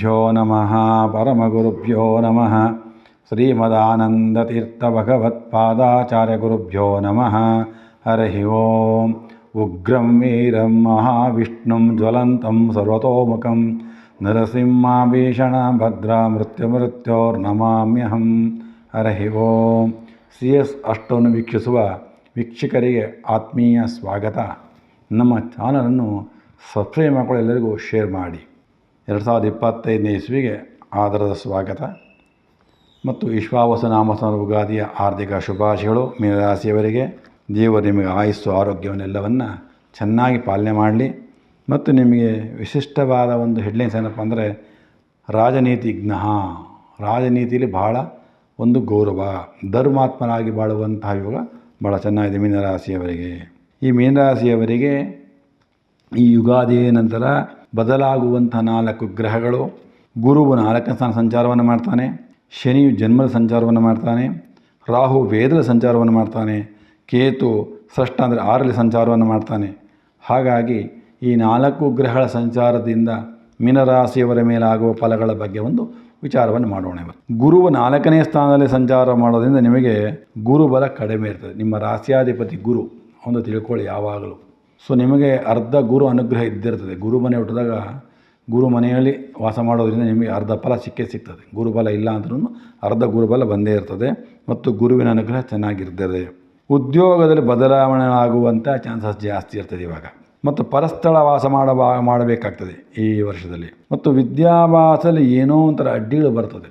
ಶ್ರೀಗುರುಭ್ಯೋ ನಮಃ ಪರಮಗುರುಭ್ಯೋ ನಮಃ ಶ್ರೀಮದಾನಂದತೀರ್ಥಭಗವತ್ಪಾದಾಚಾರ್ಯಗುರುಭ್ಯೋ ನಮಃ ಹರಿ ಓಂ ಉಗ್ರಂ ವೀರಂ ಮಹಾವಿಷ್ಣುಂ ಜ್ವಲಂತಂ ಸರ್ವತೋಮುಖಂ ನರಸಿಂಹಾಭೀಷಣ ಭದ್ರ ಮೃತ್ಯುರ್ನಮಾಮ್ಯಹಂ ಹರಿ ಓಂ CS ಅಷ್ಟವನ್ನು ವೀಕ್ಷಿಸುವ ವೀಕ್ಷಕರಿಗೆ ಆತ್ಮೀಯ ಸ್ವಾಗತ. ನಮ್ಮ ಚಾನಲನ್ನು ಸಬ್ಸ್ಕ್ರೈಬ್ ಮಾಡಿಕೊಳ್ಳಿ, ಎಲ್ಲರಿಗೂ ಶೇರ್ ಮಾಡಿ. 2025ನೇ ಇಸ್ವಿಗೆ ಆದರದ ಸ್ವಾಗತ ಮತ್ತು ವಿಶ್ವಾವಸು ನಾಮಸನ ಉಗಾದಿಯ ಆರ್ಥಿಕ ಶುಭಾಶಯಗಳು. ಮೀನರಾಶಿಯವರಿಗೆ ದೇವರು ನಿಮಗೆ ಆಯುಸ್ಸು ಆರೋಗ್ಯವನ್ನೆಲ್ಲವನ್ನು ಚೆನ್ನಾಗಿ ಪಾಲನೆ ಮಾಡಲಿ. ಮತ್ತು ನಿಮಗೆ ವಿಶಿಷ್ಟವಾದ ಒಂದು ಹೆಡ್ಲೈನ್ಸ್ ಏನಪ್ಪ ಅಂದರೆ, ರಾಜನೀತಿಜ್ಞ, ರಾಜನೀತಿಯಲ್ಲಿ ಬಹಳ ಒಂದು ಗೌರವ, ಧರ್ಮಾತ್ಮನಾಗಿ ಬಾಳುವಂತಹ ಯೋಗ ಭಾಳ ಚೆನ್ನಾಗಿದೆ ಮೀನರಾಶಿಯವರಿಗೆ. ಈ ಮೀನರಾಶಿಯವರಿಗೆ ಈ ಯುಗಾದಿ ನಂತರ ಬದಲಾಗುವಂಥ 4 ಗ್ರಹಗಳು. ಗುರುವು 4ನೇ ಸ್ಥಾನ ಸಂಚಾರವನ್ನು ಮಾಡ್ತಾನೆ, ಶನಿಯು ಜನ್ಮದ ಸಂಚಾರವನ್ನು ಮಾಡ್ತಾನೆ, ರಾಹು ವೇದದ ಸಂಚಾರವನ್ನು ಮಾಡ್ತಾನೆ, ಕೇತು ಷಷ್ಠ ಅಂದರೆ 6ರಲ್ಲಿ ಸಂಚಾರವನ್ನು ಮಾಡ್ತಾನೆ. ಹಾಗಾಗಿ ಈ 4 ಗ್ರಹಗಳ ಸಂಚಾರದಿಂದ ಮೀನರಾಶಿಯವರ ಮೇಲಾಗುವ ಫಲಗಳ ಬಗ್ಗೆ ಒಂದು ವಿಚಾರವನ್ನು ಮಾಡೋಣ. ಗುರುವು 4ನೇ ಸ್ಥಾನದಲ್ಲಿ ಸಂಚಾರ ಮಾಡೋದ್ರಿಂದ ನಿಮಗೆ ಗುರುಬಲ ಕಡಿಮೆ ಇರ್ತದೆ. ನಿಮ್ಮ ರಾಶಿಯಾಧಿಪತಿ ಗುರು ಒಂದು ತಿಳ್ಕೊಳ್ಳಿ ಯಾವಾಗಲೂ. ಸೊ ನಿಮಗೆ ಅರ್ಧ ಗುರು ಅನುಗ್ರಹ ಇದ್ದಿರ್ತದೆ. ಗುರು ಮನೆ ಹುಟ್ಟಿದಾಗ ಗುರು ಮನೆಯಲ್ಲಿ ವಾಸ ಮಾಡೋದ್ರಿಂದ ನಿಮಗೆ ಅರ್ಧ ಫಲ ಸಿಗ್ತದೆ. ಗುರುಬಲ ಇಲ್ಲ ಅಂದ್ರೂ ಅರ್ಧ ಗುರುಬಲ ಬಂದೇ ಇರ್ತದೆ ಮತ್ತು ಗುರುವಿನ ಅನುಗ್ರಹ ಚೆನ್ನಾಗಿರ್ತದೆ. ಉದ್ಯೋಗದಲ್ಲಿ ಬದಲಾವಣೆ ಆಗುವಂಥ ಚಾನ್ಸಸ್ ಜಾಸ್ತಿ ಇರ್ತದೆ ಇವಾಗ. ಮತ್ತು ಪರಸ್ಥಳ ವಾಸ ಮಾಡಬೇಕಾಗ್ತದೆ ಈ ವರ್ಷದಲ್ಲಿ. ಮತ್ತು ವಿದ್ಯಾಭ್ಯಾಸದಲ್ಲಿ ಏನೋ ಒಂಥರ ಅಡ್ಡಿಗಳು ಬರ್ತದೆ.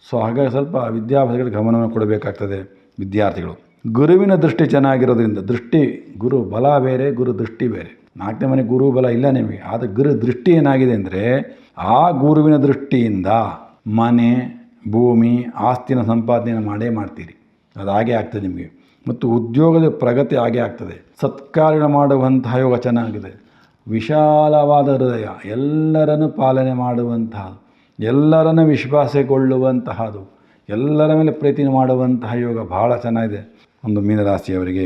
ಸೊ ಹಾಗಾಗಿ ಸ್ವಲ್ಪ ವಿದ್ಯಾಭ್ಯಾಸಗಳಿಗೆ ಗಮನವನ್ನು ಕೊಡಬೇಕಾಗ್ತದೆ ವಿದ್ಯಾರ್ಥಿಗಳು. ಗುರುವಿನ ದೃಷ್ಟಿ ಚೆನ್ನಾಗಿರೋದ್ರಿಂದ, ದೃಷ್ಟಿ ಗುರು ಬಲ ಬೇರೆ, ಗುರು ದೃಷ್ಟಿ ಬೇರೆ. 4ನೇ ಮನೆ ಗುರು ಬಲ ಇಲ್ಲ ನಿಮಗೆ, ಆದರೆ ಗುರು ದೃಷ್ಟಿ ಏನಾಗಿದೆ ಅಂದರೆ ಆ ಗುರುವಿನ ದೃಷ್ಟಿಯಿಂದ ಮನೆ, ಭೂಮಿ, ಆಸ್ತಿನ ಸಂಪಾದನೆಯನ್ನು ಮಾಡ್ತೀರಿ. ಅದು ಹಾಗೆ ಆಗ್ತದೆ ನಿಮಗೆ. ಮತ್ತು ಉದ್ಯೋಗದ ಪ್ರಗತಿ ಹಾಗೆ ಆಗ್ತದೆ. ಸತ್ಕಾರ್ಯ ಮಾಡುವಂತಹ ಯೋಗ ಚೆನ್ನಾಗಿದೆ. ವಿಶಾಲವಾದ ಹೃದಯ, ಎಲ್ಲರನ್ನು ಪಾಲನೆ ಮಾಡುವಂತಹದ್ದು, ಎಲ್ಲರನ್ನು ವಿಶ್ವಾಸಗೊಳ್ಳುವಂತಹದ್ದು, ಎಲ್ಲರ ಮೇಲೆ ಪ್ರೀತಿ ಮಾಡುವಂತಹ ಯೋಗ ಭಾಳ ಚೆನ್ನಾಗಿದೆ ಒಂದು ಮೀನರಾಶಿಯವರಿಗೆ.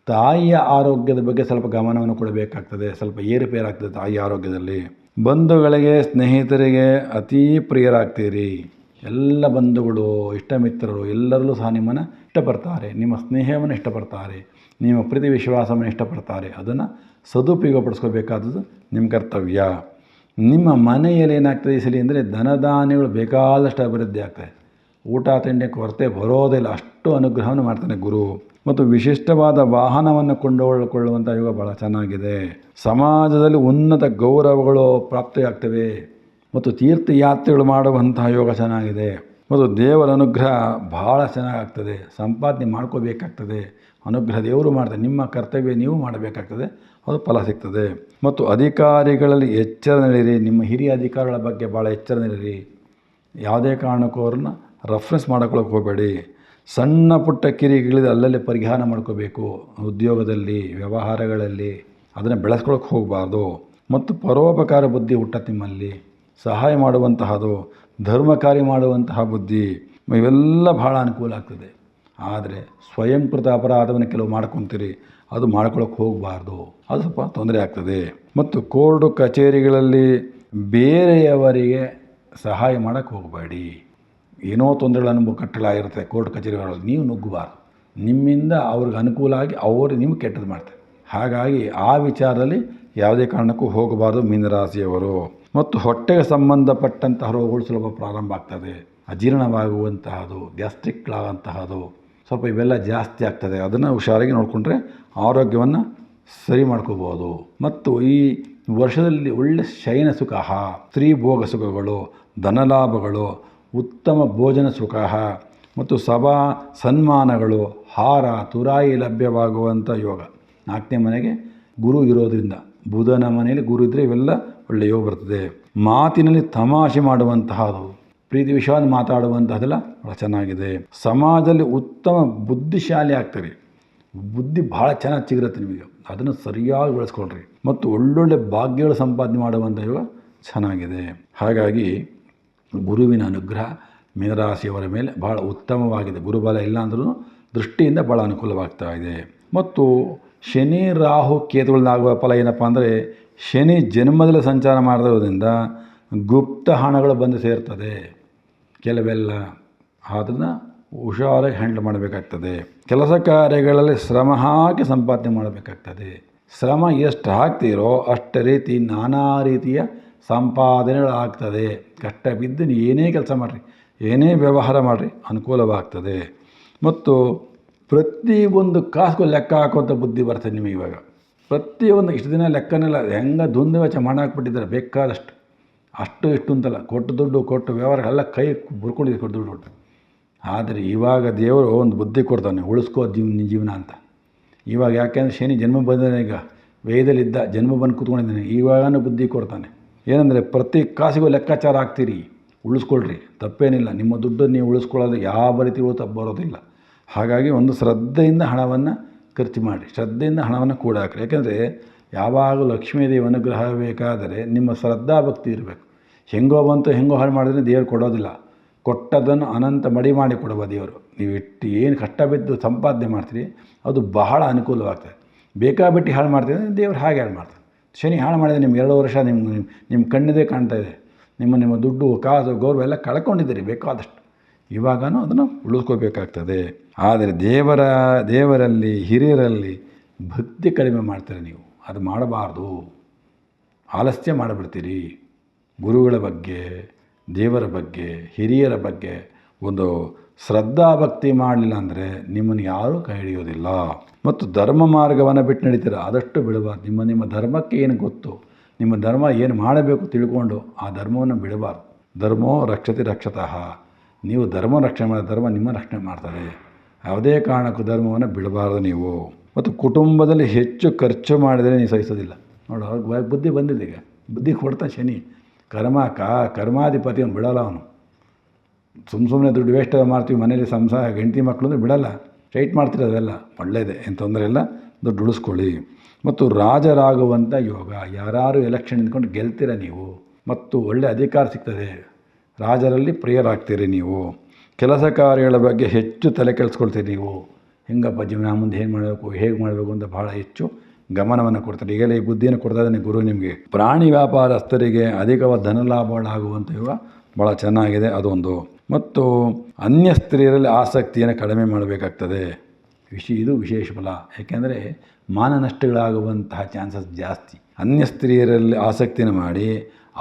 ತಾಯಿಯ ಆರೋಗ್ಯದ ಬಗ್ಗೆ ಸ್ವಲ್ಪ ಗಮನವನ್ನು ಕೊಡಬೇಕಾಗ್ತದೆ. ಸ್ವಲ್ಪ ಏರುಪೇರಾಗ್ತದೆ ತಾಯಿ ಆರೋಗ್ಯದಲ್ಲಿ. ಬಂಧುಗಳಿಗೆ, ಸ್ನೇಹಿತರಿಗೆ ಅತೀ ಪ್ರಿಯರಾಗ್ತೀರಿ. ಎಲ್ಲ ಬಂಧುಗಳು, ಇಷ್ಟ ಮಿತ್ರರು ಎಲ್ಲರಲ್ಲೂ ಸಹ ನಿಮ್ಮನ್ನು ಇಷ್ಟಪಡ್ತಾರೆ, ನಿಮ್ಮ ಸ್ನೇಹವನ್ನು ಇಷ್ಟಪಡ್ತಾರೆ, ನಿಮ್ಮ ಪ್ರೀತಿ ವಿಶ್ವಾಸವನ್ನು ಇಷ್ಟಪಡ್ತಾರೆ. ಅದನ್ನು ಸದುಪಯೋಗಪಡಿಸ್ಕೋಬೇಕಾದದ್ದು ನಿಮ್ಮ ಕರ್ತವ್ಯ. ನಿಮ್ಮ ಮನೆಯಲ್ಲಿ ಏನಾಗ್ತದೆ ಈ ಸಲ ಅಂದರೆ ಧನಧಾನ್ಯಗಳು ಬೇಕಾದಷ್ಟು ಅಭಿವೃದ್ಧಿ ಆಗ್ತದೆ. ಊಟ ತಿಂಡಿ ಕೊರತೆ ಬರೋದಿಲ್ಲ, ಅಷ್ಟು ಅನುಗ್ರಹವನ್ನು ಮಾಡ್ತಾನೆ ಗುರು. ಮತ್ತು ವಿಶಿಷ್ಟವಾದ ವಾಹನವನ್ನು ಕೊಂಡುಕೊಳ್ಳುವಂಥ ಯೋಗ ಭಾಳ ಚೆನ್ನಾಗಿದೆ. ಸಮಾಜದಲ್ಲಿ ಉನ್ನತ ಗೌರವಗಳು ಪ್ರಾಪ್ತಿಯಾಗ್ತವೆ ಮತ್ತು ತೀರ್ಥಯಾತ್ರೆಗಳು ಮಾಡುವಂತಹ ಯೋಗ ಚೆನ್ನಾಗಿದೆ. ಮತ್ತು ದೇವರ ಅನುಗ್ರಹ ಭಾಳ ಚೆನ್ನಾಗಾಗ್ತದೆ. ಸಂಪಾದನೆ ಮಾಡ್ಕೋಬೇಕಾಗ್ತದೆ. ಅನುಗ್ರಹ ದೇವರು ಮಾಡ್ತಾರೆ, ನಿಮ್ಮ ಕರ್ತವ್ಯ ನೀವು ಮಾಡಬೇಕಾಗ್ತದೆ, ಅದು ಫಲ ಸಿಗ್ತದೆ. ಮತ್ತು ಅಧಿಕಾರಿಗಳಲ್ಲಿ ಎಚ್ಚರ ನಡೀರಿ. ನಿಮ್ಮ ಹಿರಿಯ ಅಧಿಕಾರಿಗಳ ಬಗ್ಗೆ ಭಾಳ ಎಚ್ಚರ ನಡೀರಿ. ಯಾವುದೇ ಕಾರಣಕ್ಕೂ ಅವ್ರನ್ನ ರೆಫರೆನ್ಸ್ ಮಾಡ್ಕೊಳ್ಳೋಕೆ ಹೋಗಬೇಡಿ. ಸಣ್ಣ ಪುಟ್ಟ ಕಿರಿಕಿಳಿದು ಅಲ್ಲಲ್ಲಿ ಪರಿಹಾರ ಮಾಡ್ಕೋಬೇಕು. ಉದ್ಯೋಗದಲ್ಲಿ, ವ್ಯವಹಾರಗಳಲ್ಲಿ ಅದನ್ನು ಬೆಳೆಸ್ಕೊಳ್ಳೋಕೆ ಹೋಗಬಾರ್ದು. ಮತ್ತು ಪರೋಪಕಾರ ಬುದ್ಧಿ ಹುಟ್ಟತ್ತೆ ನಿಮ್ಮಲ್ಲಿ. ಸಹಾಯ ಮಾಡುವಂತಹದ್ದು, ಧರ್ಮ ಕಾರ್ಯ ಮಾಡುವಂತಹ ಬುದ್ಧಿ, ಇವೆಲ್ಲ ಭಾಳ ಅನುಕೂಲ ಆಗ್ತದೆ. ಆದರೆ ಸ್ವಯಂಕೃತ ಅಪರಾಧವನ್ನು ಕೆಲವು ಮಾಡ್ಕೊತೀರಿ, ಅದು ಮಾಡ್ಕೊಳ್ಳೋಕೆ ಹೋಗಬಾರ್ದು, ಅದು ಸ್ವಲ್ಪ ತೊಂದರೆ ಆಗ್ತದೆ. ಮತ್ತು ಕೋರ್ಟು ಕಚೇರಿಗಳಲ್ಲಿ ಬೇರೆಯವರಿಗೆ ಸಹಾಯ ಮಾಡೋಕ್ಕೆ ಹೋಗಬೇಡಿ. ಏನೋ ತೊಂದರೆಗಳನ್ನು ಕಟ್ಟಲಾಗಿರುತ್ತೆ ಕೋರ್ಟ್ ಕಚೇರಿಗಳಲ್ಲಿ, ನೀವು ನುಗ್ಗಬಾರ್ದು. ನಿಮ್ಮಿಂದ ಅವ್ರಿಗೆ ಅನುಕೂಲ ಆಗಿ ಅವರು ನಿಮ್ಗೆ ಕೆಟ್ಟದ್ದು ಮಾಡ್ತಾರೆ. ಹಾಗಾಗಿ ಆ ವಿಚಾರದಲ್ಲಿ ಯಾವುದೇ ಕಾರಣಕ್ಕೂ ಹೋಗಬಾರ್ದು ಮೀನರಾಶಿಯವರು. ಮತ್ತು ಹೊಟ್ಟೆಗೆ ಸಂಬಂಧಪಟ್ಟಂತಹ ರೋಗಗಳು ಸುಲಭ ಪ್ರಾರಂಭ ಆಗ್ತದೆ. ಅಜೀರ್ಣವಾಗುವಂತಹದ್ದು, ಗ್ಯಾಸ್ಟ್ರಿಕ್ಗಳಾಗುವಂತಹದ್ದು, ಸ್ವಲ್ಪ ಇವೆಲ್ಲ ಜಾಸ್ತಿ ಆಗ್ತದೆ. ಅದನ್ನು ಹುಷಾರಾಗಿ ನೋಡಿಕೊಂಡ್ರೆ ಆರೋಗ್ಯವನ್ನು ಸರಿ ಮಾಡ್ಕೋಬೋದು. ಮತ್ತು ಈ ವರ್ಷದಲ್ಲಿ ಒಳ್ಳೆ ಶಯನ ಸುಖ, ಸ್ತ್ರೀ ಭೋಗ ಸುಖಗಳು, ಧನಲಾಭಗಳು, ಉತ್ತಮ ಭೋಜನ ಸುಖ ಮತ್ತು ಸಭಾ ಸನ್ಮಾನಗಳು, ಹಾರ ತುರಾಯಿ ಲಭ್ಯವಾಗುವಂಥ ಯೋಗ. 4ನೇ ಮನೆಗೆ ಗುರು ಇರೋದ್ರಿಂದ, ಬುಧನ ಮನೆಯಲ್ಲಿ ಗುರು ಇದ್ದರೆ ಇವೆಲ್ಲ ಒಳ್ಳೆಯ ಯೋಗ ಬರ್ತದೆ. ಮಾತಿನಲ್ಲಿ ತಮಾಷೆ ಮಾಡುವಂತಹದ್ದು, ಪ್ರೀತಿ ವಿಶ್ವಾಸ ಮಾತಾಡುವಂತಹದ್ದೆಲ್ಲ ಭಾಳ ಚೆನ್ನಾಗಿದೆ. ಸಮಾಜದಲ್ಲಿ ಉತ್ತಮ ಬುದ್ಧಿಶಾಲಿ ಆಗ್ತಾರೆ. ಬುದ್ಧಿ ಭಾಳ ಚೆನ್ನಾಗಿ ಸಿಗಿರುತ್ತೆ ನಿಮಗೆ, ಅದನ್ನು ಸರಿಯಾಗಿ ಬೆಳೆಸ್ಕೊಳ್ರಿ. ಮತ್ತು ಒಳ್ಳೊಳ್ಳೆ ಭಾಗ್ಯಗಳು ಸಂಪಾದನೆ ಮಾಡುವಂಥ ಯೋಗ ಚೆನ್ನಾಗಿದೆ. ಹಾಗಾಗಿ ಗುರುವಿನ ಅನುಗ್ರಹ ಮೀನರಾಶಿಯವರ ಮೇಲೆ ಭಾಳ ಉತ್ತಮವಾಗಿದೆ. ಗುರುಬಲ ಇಲ್ಲ ಅಂದ್ರೂ ದೃಷ್ಟಿಯಿಂದ ಭಾಳ ಅನುಕೂಲವಾಗ್ತಾ ಇದೆ. ಮತ್ತು ಶನಿ ರಾಹು ಕೇತುಗಳನ್ನಾಗುವ ಫಲ ಏನಪ್ಪ ಅಂದರೆ, ಶನಿ ಜನ್ಮದಲ್ಲಿ ಸಂಚಾರ ಮಾಡಿರೋದ್ರಿಂದ ಗುಪ್ತ ಹಣಗಳು ಬಂದು ಸೇರ್ತದೆ ಕೆಲವೆಲ್ಲ. ಅದನ್ನು ಹುಷಾರಾಗಿ ಹ್ಯಾಂಡಲ್ ಮಾಡಬೇಕಾಗ್ತದೆ. ಕೆಲಸ ಕಾರ್ಯಗಳಲ್ಲಿ ಶ್ರಮ ಹಾಕಿ ಸಂಪಾದನೆ ಮಾಡಬೇಕಾಗ್ತದೆ. ಶ್ರಮ ಎಷ್ಟು ಹಾಕ್ತೀರೋ ಅಷ್ಟು ರೀತಿ ನಾನಾ ರೀತಿಯ ಸಂಪಾದನೆಗಳಾಗ್ತದೆ. ಕಷ್ಟ ಬಿದ್ದು ಏನೇ ಕೆಲಸ ಮಾಡಿರಿ, ಏನೇ ವ್ಯವಹಾರ ಮಾಡಿರಿ, ಅನುಕೂಲವಾಗ್ತದೆ. ಮತ್ತು ಪ್ರತಿಯೊಂದು ಕಾಸಿಗೂ ಲೆಕ್ಕ ಹಾಕುವಂಥ ಬುದ್ಧಿ ಬರ್ತದೆ ನಿಮಗೆ ಇವಾಗ. ಪ್ರತಿಯೊಂದು ಇಷ್ಟು ದಿನ ಲೆಕ್ಕನೆಲ್ಲ ಹೆಂಗೆ ದುಂದು ವೆಚ್ಚ ಮಾಡಾಕ್ಬಿಟ್ಟಿದ್ದಾರೆ ಬೇಕಾದಷ್ಟು. ಅಷ್ಟು ಇಷ್ಟು ಅಂತಲ್ಲ, ಕೊಟ್ಟು ದುಡ್ಡು ಕೊಟ್ಟು ವ್ಯವಹಾರ ಎಲ್ಲ ಕೈ ಬರ್ಕೊಂಡಿದ್ದೀವಿ ಕೊಟ್ಟು ದುಡ್ಡು. ಆದರೆ ಇವಾಗ ದೇವರು ಒಂದು ಬುದ್ಧಿ ಕೊಡ್ತಾನೆ, ಉಳಿಸ್ಕೋ ಜೀವನ ಅಂತ. ಇವಾಗ ಯಾಕೆಂದರೆ ಶನಿ ಜನ್ಮ ಬಂದಿದ್ದಾನೆ, ಈಗ ವೇದಲ್ಲಿದ್ದ ಜನ್ಮ ಬಂದು ಕೂತ್ಕೊಂಡಿದ್ದಾನೆ. ಇವಾಗನೂ ಬುದ್ಧಿ ಕೊಡ್ತಾನೆ. ಏನಂದರೆ ಪ್ರತಿ ಕಾಸಿಗೂ ಲೆಕ್ಕಾಚಾರ ಹಾಕ್ತೀರಿ, ಉಳಿಸ್ಕೊಳ್ರಿ, ತಪ್ಪೇನಿಲ್ಲ. ನಿಮ್ಮ ದುಡ್ಡನ್ನು ನೀವು ಉಳಿಸ್ಕೊಳ್ಳೋದು ಯಾವ ರೀತಿ ತಪ್ಪು ಬರೋದಿಲ್ಲ. ಹಾಗಾಗಿ ಒಂದು ಶ್ರದ್ಧೆಯಿಂದ ಹಣವನ್ನು ಖರ್ಚು ಮಾಡಿ, ಶ್ರದ್ಧೆಯಿಂದ ಹಣವನ್ನು ಕೂಡ ಹಾಕ್ರಿ. ಯಾಕೆಂದರೆ ಯಾವಾಗಲೂ ಲಕ್ಷ್ಮೀದೇವಿ ಅನುಗ್ರಹ ಬೇಕಾದರೆ ನಿಮ್ಮ ಶ್ರದ್ಧಾಭಕ್ತಿ ಇರಬೇಕು. ಹೆಂಗೋ ಬಂತು ಹೆಂಗೋ ಹಾಳು ಮಾಡಿದ್ರೆ ದೇವರು ಕೊಡೋದಿಲ್ಲ. ಕೊಟ್ಟದನ್ನು ಅನಂತ ಮಡಿ ಮಾಡಿ ಕೊಡುವ ದೇವರು. ನೀವು ಇಟ್ಟು ಏನು ಕಷ್ಟ ಬಿದ್ದು ಸಂಪಾದನೆ ಮಾಡ್ತೀರಿ ಅದು ಬಹಳ ಅನುಕೂಲವಾಗ್ತದೆ. ಬೇಕಾಬಿಟ್ಟು ಹಾಳು ಮಾಡ್ತೀರಿ ದೇವರು ಹಾಗೆ ಹಾಳು ಮಾಡ್ತಾರೆ. ಶನಿ ಹಾಳು ಮಾಡಿದರೆ ನಿಮ್ಗೆ 2 ವರ್ಷ ನಿಮ್ಮ ಕಣ್ಣಿದೆ ಕಾಣ್ತಾ ಇದೆ. ನಿಮ್ಮ ದುಡ್ಡು ಕಾಸು ಗೌರವ ಎಲ್ಲ ಕಳ್ಕೊಂಡಿದ್ದೀರಿ ಬೇಕಾದಷ್ಟು. ಇವಾಗನೂ ಅದನ್ನು ಉಳಿಸ್ಕೋಬೇಕಾಗ್ತದೆ. ಆದರೆ ದೇವರಲ್ಲಿ ಹಿರಿಯರಲ್ಲಿ ಭಕ್ತಿ ಕಡಿಮೆ ಮಾಡ್ತಾರೆ ನೀವು. ಅದು ಮಾಡಬಾರ್ದು. ಆಲಸ್ಯ ಮಾಡಿಬಿಡ್ತೀರಿ. ಗುರುಗಳ ಬಗ್ಗೆ, ದೇವರ ಬಗ್ಗೆ, ಹಿರಿಯರ ಬಗ್ಗೆ ಒಂದು ಶ್ರದ್ಧಾಭಕ್ತಿ ಮಾಡಲಿಲ್ಲ ಅಂದರೆ ನಿಮ್ಮನ್ನು ಯಾರೂ ಕೈ ಹಿಡಿಯೋದಿಲ್ಲ. ಮತ್ತು ಧರ್ಮ ಮಾರ್ಗವನ್ನು ಬಿಟ್ಟು ನಡೀತೀರ, ಆದಷ್ಟು ಬಿಡಬಾರ್ದು. ನಿಮ್ಮ ಧರ್ಮಕ್ಕೆ ಏನು ಗೊತ್ತು, ನಿಮ್ಮ ಧರ್ಮ ಏನು ಮಾಡಬೇಕು ತಿಳ್ಕೊಂಡು ಆ ಧರ್ಮವನ್ನು ಬಿಡಬಾರ್ದು. ಧರ್ಮೋ ರಕ್ಷತೆ ರಕ್ಷತಃ. ನೀವು ಧರ್ಮ ರಕ್ಷಣೆ ಮಾಡಿದ ಧರ್ಮ ನಿಮ್ಮ ರಕ್ಷಣೆ ಮಾಡ್ತಾರೆ. ಯಾವುದೇ ಕಾರಣಕ್ಕೂ ಧರ್ಮವನ್ನು ಬಿಡಬಾರ್ದು ನೀವು. ಮತ್ತು ಕುಟುಂಬದಲ್ಲಿ ಹೆಚ್ಚು ಖರ್ಚು ಮಾಡಿದರೆ ನೀವು ಸಹಿಸೋದಿಲ್ಲ. ನೋಡು, ಅವ್ರಿಗೆ ಬುದ್ಧಿ ಬಂದಿದೆ. ಈಗ ಬುದ್ಧಿ ಕೊಡ್ತಾನೆ ಶನಿ. ಕರ್ಮಾಧಿಪತಿ ಅವನು ಬಿಡೋಲ್ಲ. ಅವನು ಸುಮ್ಮನೆ ದುಡ್ಡು ವೇಸ್ಟ್ ಮಾಡ್ತೀವಿ ಮನೇಲಿ ಸಂಸಾರ ಹೆಂಡತಿ ಮಕ್ಕಳು ಅಂದರೆ ಬಿಡೋಲ್ಲ. ಸ್ಟ್ರೈಟ್ ಮಾಡ್ತೀರಿ, ಅದೆಲ್ಲ ಒಳ್ಳೆಯದೇ, ಏನು ತೊಂದರೆ ಇಲ್ಲ. ದುಡ್ಡು ಉಳಿಸ್ಕೊಳ್ಳಿ. ಮತ್ತು ರಾಜರಾಗುವಂಥ ಯೋಗ. ಯಾರು ಎಲೆಕ್ಷನ್ ನಿಂತ್ಕೊಂಡು ಗೆಲ್ತೀರ ನೀವು. ಮತ್ತು ಒಳ್ಳೆಯ ಅಧಿಕಾರ ಸಿಗ್ತದೆ. ರಾಜರಲ್ಲಿ ಪ್ರಿಯರಾಗ್ತೀರಿ ನೀವು. ಕೆಲಸ ಕಾರ್ಯಗಳ ಬಗ್ಗೆ ಹೆಚ್ಚು ತಲೆ ಕೆಡಿಸ್ಕೊಳ್ತೀರಿ ನೀವು. ಹೆಂಗಪ್ಪ ಜೀವನ ಮುಂದೆ ಏನು ಮಾಡಬೇಕು, ಹೇಗೆ ಮಾಡಬೇಕು ಅಂತ ಭಾಳ ಹೆಚ್ಚು ಗಮನವನ್ನು ಕೊಡ್ತಾರೆ. ಈಗೆಲ್ಲ ಈ ಬುದ್ಧಿಯನ್ನು ಕೊಡ್ತಾ ಇದ್ದಾನೆ ಗುರು ನಿಮಗೆ. ಪ್ರಾಣಿ ವ್ಯಾಪಾರಸ್ಥರಿಗೆ ಅಧಿಕವಾದ ಧನಲಾಭಗಳಾಗುವಂಥ ಇವ ಭಾಳ ಚೆನ್ನಾಗಿದೆ ಅದೊಂದು. ಮತ್ತು ಅನ್ಯ ಸ್ತ್ರೀಯರಲ್ಲಿ ಆಸಕ್ತಿಯನ್ನು ಕಡಿಮೆ ಮಾಡಬೇಕಾಗ್ತದೆ. ಇದು ವಿಶೇಷ ಫಲ. ಯಾಕೆಂದರೆ ಮಾನನಷ್ಟಗಳಾಗುವಂತಹ ಚಾನ್ಸಸ್ ಜಾಸ್ತಿ. ಅನ್ಯ ಸ್ತ್ರೀಯರಲ್ಲಿ ಆಸಕ್ತಿಯನ್ನು ಮಾಡಿ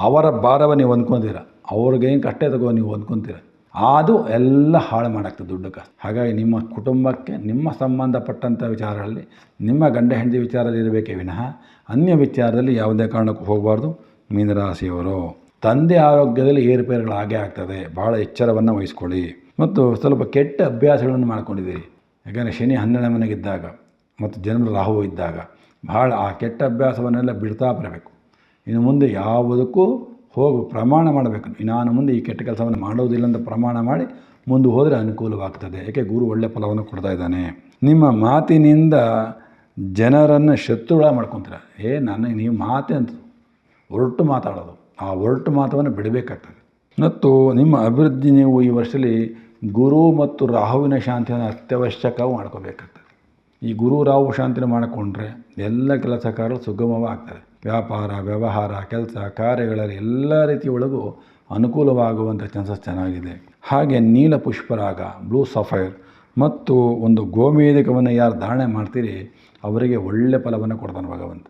ಅವರ ಭಾರವನ್ನು ನೀವು ಹೊಂದ್ಕೊತೀರ. ಅವ್ರಿಗೇನು ಕಷ್ಟ ತಗೋ ನೀವು ಹೊಂದ್ಕೊತೀರ. ಅದು ಎಲ್ಲ ಹಾಳು ಮಾಡಾಗ್ತದೆ ದುಡ್ಡಕ್ಕೆ. ಹಾಗಾಗಿ ನಿಮ್ಮ ಕುಟುಂಬಕ್ಕೆ ನಿಮ್ಮ ಸಂಬಂಧಪಟ್ಟಂಥ ವಿಚಾರಗಳಲ್ಲಿ ನಿಮ್ಮ ಗಂಡ ಹೆಂಡತಿ ವಿಚಾರದಲ್ಲಿ ಇರಬೇಕೇ ವಿನಃ ಅನ್ಯ ವಿಚಾರದಲ್ಲಿ ಯಾವುದೇ ಕಾರಣಕ್ಕೂ ಹೋಗಬಾರ್ದು. ಮೀನರಾಶಿಯವರು ತಂದೆ ಆರೋಗ್ಯದಲ್ಲಿ ಏರುಪೇರುಗಳಾಗೇ ಆಗ್ತದೆ. ಭಾಳ ಎಚ್ಚರವನ್ನು ವಹಿಸ್ಕೊಳ್ಳಿ. ಮತ್ತು ಸ್ವಲ್ಪ ಕೆಟ್ಟ ಅಭ್ಯಾಸಗಳನ್ನು ಮಾಡ್ಕೊಂಡಿದ್ದೀರಿ. ಯಾಕೆಂದರೆ ಶನಿ 12ನೇ ಮನೆಗಿದ್ದಾಗ ಮತ್ತು ಜನ್ಮ ರಾಹು ಇದ್ದಾಗ ಭಾಳ ಆ ಕೆಟ್ಟ ಅಭ್ಯಾಸವನ್ನೆಲ್ಲ ಬಿಡ್ತಾ ಬರಬೇಕು. ಇನ್ನು ಮುಂದೆ ಯಾವುದಕ್ಕೂ ಹೋಗಿ ಪ್ರಮಾಣ ಮಾಡಬೇಕು. ನಾನು ಮುಂದೆ ಈ ಕೆಟ್ಟ ಕೆಲಸವನ್ನು ಮಾಡೋದಿಲ್ಲ ಅಂತ ಪ್ರಮಾಣ ಮಾಡಿ ಮುಂದೆ ಹೋದರೆ ಅನುಕೂಲವಾಗ್ತದೆ. ಯಾಕೆ ಗುರು ಒಳ್ಳೆಯ ಫಲವನ್ನು ಕೊಡ್ತಾ ಇದ್ದಾನೆ. ನಿಮ್ಮ ಮಾತಿನಿಂದ ಜನರನ್ನು ಶತ್ರುಗಳ ಮಾಡ್ಕೊತೀರ. ನನಗೆ ನೀವು ಮಾತೆ ಅಂತ ಹೊರಟು ಮಾತಾಡೋದು, ಆ ಹೊರಟು ಮಾತವನ್ನು ಬಿಡಬೇಕಾಗ್ತದೆ. ಮತ್ತು ನಿಮ್ಮ ಅಭಿವೃದ್ಧಿ ನೀವು ಈ ವರ್ಷದಲ್ಲಿ ಗುರು ಮತ್ತು ರಾಹುವಿನ ಶಾಂತಿಯನ್ನು ಅತ್ಯವಶ್ಯಕವಾಗಿ ಮಾಡ್ಕೋಬೇಕಾಗ್ತದೆ. ಈ ಗುರು ರಾಹು ಶಾಂತಿನ ಮಾಡಿಕೊಂಡ್ರೆ ಎಲ್ಲ ಕೆಲಸ ಕಾರ್ಯಗಳು ಸುಗಮವಾಗ್ತದೆ. ವ್ಯಾಪಾರ, ವ್ಯವಹಾರ, ಕೆಲಸ ಕಾರ್ಯಗಳಲ್ಲಿ ಎಲ್ಲ ರೀತಿಯೊಳಗೂ ಅನುಕೂಲವಾಗುವಂಥ ಚಾನ್ಸಸ್ ಚೆನ್ನಾಗಿದೆ. ಹಾಗೆ ನೀಲ ಪುಷ್ಪರಾಗ, ಬ್ಲೂ ಸಫೈರ್ ಮತ್ತು ಒಂದು ಗೋಮೇಧಿಕವನ್ನು ಯಾರು ಧಾರಣೆ ಮಾಡ್ತೀರಿ ಅವರಿಗೆ ಒಳ್ಳೆಯ ಫಲವನ್ನು ಕೊಡ್ತಾನೆ ಭಗವಂತ.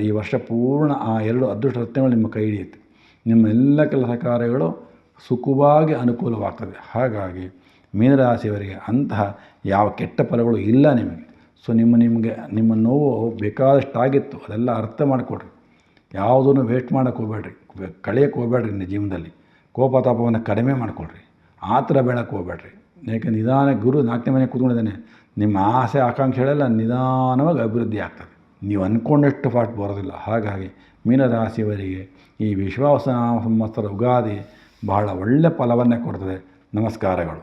ಈ ವರ್ಷ ಪೂರ್ಣ ಆ 2 ಅದೃಷ್ಟ ರತ್ನಗಳು ನಿಮ್ಮ ಕೈ ಹಿಡಿಯುತ್ತೆ. ನಿಮ್ಮ ಎಲ್ಲ ಕೆಲಸ ಕಾರ್ಯಗಳು ಸುಖವಾಗಿ ಅನುಕೂಲವಾಗ್ತದೆ. ಹಾಗಾಗಿ ಮೀನರಾಶಿಯವರಿಗೆ ಅಂತಹ ಯಾವ ಕೆಟ್ಟ ಫಲಗಳು ಇಲ್ಲ ನಿಮಗೆ. ಸೊ ನಿಮ್ಮ ನೋವು ಬೇಕಾದಷ್ಟಾಗಿತ್ತು, ಅದೆಲ್ಲ ಅರ್ಥ ಮಾಡಿಕೊಡ್ರಿ. ಯಾವುದನ್ನು ವೇಸ್ಟ್ ಮಾಡೋಕ್ಕೆ ಹೋಗಬೇಡ್ರಿ, ಕಳೆಯೋಕ್ಕೆ ಹೋಗಬೇಡ್ರಿ. ನಿಮ್ಮ ಜೀವನದಲ್ಲಿ ಕೋಪತಾಪವನ್ನು ಕಡಿಮೆ ಮಾಡಿಕೊಡ್ರಿ, ಆ ಥರ ಬೇಡಕ್ಕೆ ಹೋಗಬೇಡ್ರಿ. ಯಾಕೆ ನಿಧಾನ ಗುರು 4ನೇ ಮನೆಗೆ ಕೂತ್ಕೊಂಡಿದ್ದಾನೆ. ನಿಮ್ಮ ಆಸೆ ಆಕಾಂಕ್ಷೆಗಳೆಲ್ಲ ನಿಧಾನವಾಗಿ ಅಭಿವೃದ್ಧಿ ಆಗ್ತದೆ. ನೀವು ಅಂದ್ಕೊಂಡಷ್ಟು ಫಾಸ್ಟ್ ಬರೋದಿಲ್ಲ. ಹಾಗಾಗಿ ಮೀನರಾಶಿಯವರಿಗೆ ಈ ವಿಶ್ವಾಸ ಸಂವತ್ಸರ ಉಗಾದಿ ಬಹಳ ಒಳ್ಳೆಯ ಫಲವನ್ನೇ ಕೊಡ್ತದೆ. ನಮಸ್ಕಾರಗಳು.